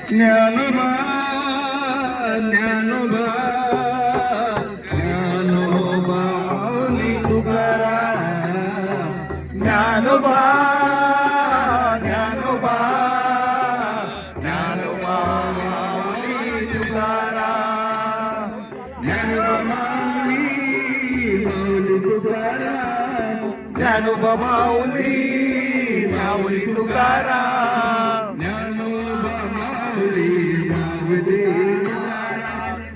ज्ञानोबा ज्ञानोबा ज्ञानोबा माऊली तुकाराम ज्ञानोबा ज्ञानोबा ज्ञानोबा माऊली तुकाराम ज्ञानोबा माऊली तुकाराम ज्ञानोबा माऊली माऊली तुकाराम ज्ञानोबा माऊली माऊली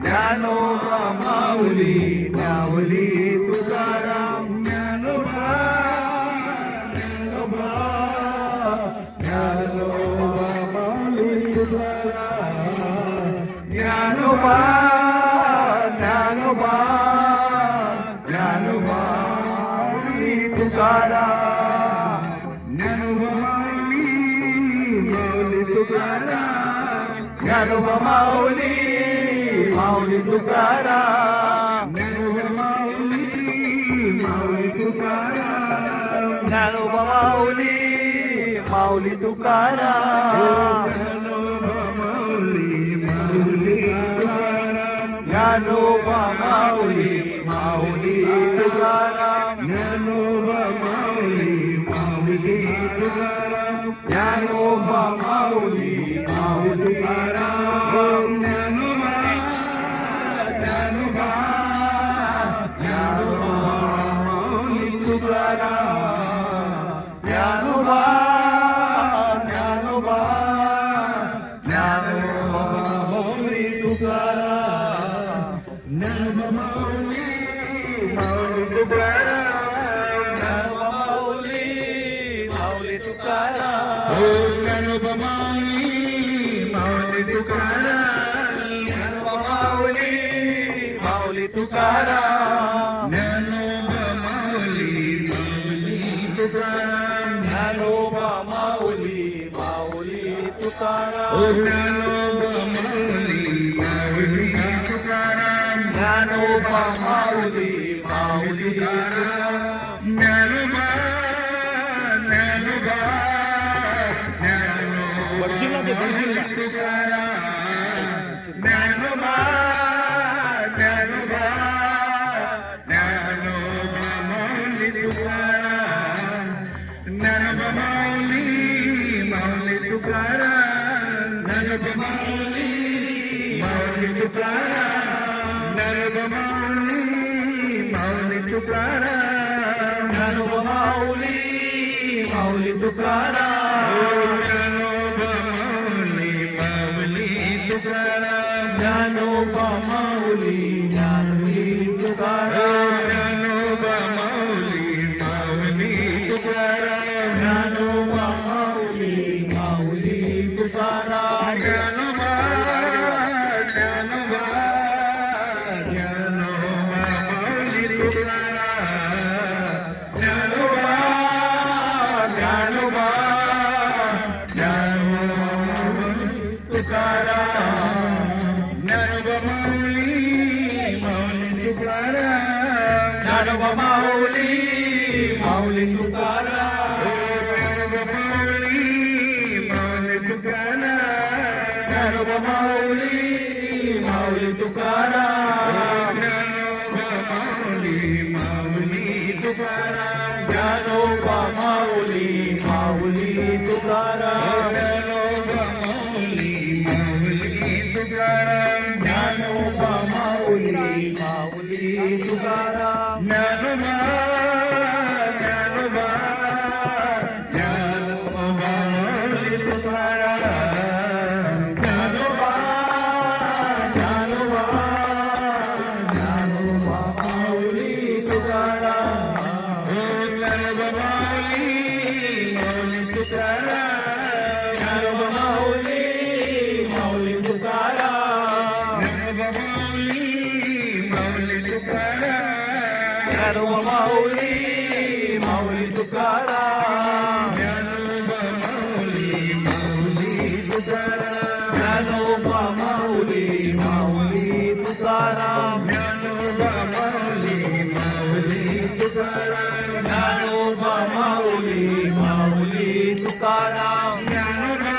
ज्ञानोबा माऊली माऊली तुकाराम ज्ञानोबा ज्ञानोबा ज्ञानोबा माऊली तुकाराम ज्ञानोबा ज्ञानोबा ज्ञानोबा माऊली तुकाराम ज्ञानोबा माऊली माऊली तुकाराम ज्ञानोबा माऊली माऊली तुकाराम ज्ञानोबा माऊली माऊली तुकाराम ज्ञानोबा माऊली माऊली तुकाराम ज्ञानोबा माऊली माऊली तुकाराम ज्ञानोबा माऊली माऊली तुकाराम ज्ञानोबा माऊली माऊली तुकाराम ज्ञानोबा माऊली माऊली तुकाराम ज्ञानोबा ज्ञानोबा ज्ञानोबा माऊली तुकाराम ज्ञानोबा ज्ञानोबा ज्ञानोबा माऊली तुकाराम ज्ञानोबा माऊली माऊली तुकाराम ज्ञानोबा माऊली माऊली तुकाराम ज्ञानोबा माऊली माऊली तुकाराम ज्ञानोबा माऊली माऊली तुकाराम ज्ञानोबा माऊली माऊली तुकाराम ज्ञानोबा माऊली माऊली तुकाराम ज्ञानोबा माऊली माऊली तुकाराम ज्ञानोबा माऊली माऊली तुकाराम ज्ञानोबा ज्ञानोबा ज्ञानोबा तुकाराम ज्ञानोबा ज्ञानोबा ज्ञानोबा माऊली तुकाराम ज्ञानोबा माऊली माऊली तुकाराम ज्ञानोबा माऊली माऊली तुकाराम ज्ञानोबा माऊली माऊली तुकाराम ज्ञानोबा माऊली माऊली तुकाराम ज्ञानोबा माऊली माऊली तुकाराम ज्ञानोबा माऊली माऊली तुकाराम ज्ञानोबा माऊली माऊली तुकाराम ज्ञानोबा माऊली माऊली तुकाराम ज्ञानोबा ज्ञानोबा ज्ञानोबा माऊली तुकाराम ज्ञानोबा ज्ञानोबा ज्ञानोबा तुकाराम ज्ञानोबा माऊली माऊली तुकाराम ज्ञानोबा माऊली माऊली तुकाराम ज्ञानोबा माऊली माऊली तुकाराम ज्ञानोबा माऊली माऊली तुकाराम ज्ञानोबा माऊली माऊली तुकाराम ज्ञानोबा माऊली माऊली तुकाराम ज्ञानोबा माऊली माऊली तुकाराम ज्ञानोबा माऊली माऊली तुकाराम ज्ञानोबा ज्ञानोबा ज्ञानोबा माऊली तुकाराम ज्ञानोबा ज्ञानोबा ज्ञानोबा माऊली तुकाराम ज्ञानोबा माऊली माऊली तुकाराम ज्ञानोबा माऊली माऊली तुकाराम ज्ञानोबा माऊली माऊली तुकाराम ज्ञानोबा माऊली माऊली तुकाराम ज्ञानोबा माऊली माऊली तुकाराम ज्ञानोबा माऊली माऊली तुकाराम ज्ञानोबा माऊली माऊली तुकाराम ज्ञानोबा माऊली माऊली तुकाराम ज्ञानोबा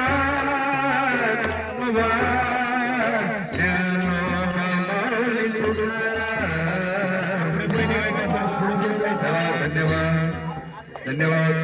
धन्यवाद ज्ञानोबा माऊली तुकाराम. धन्यवाद धन्यवाद.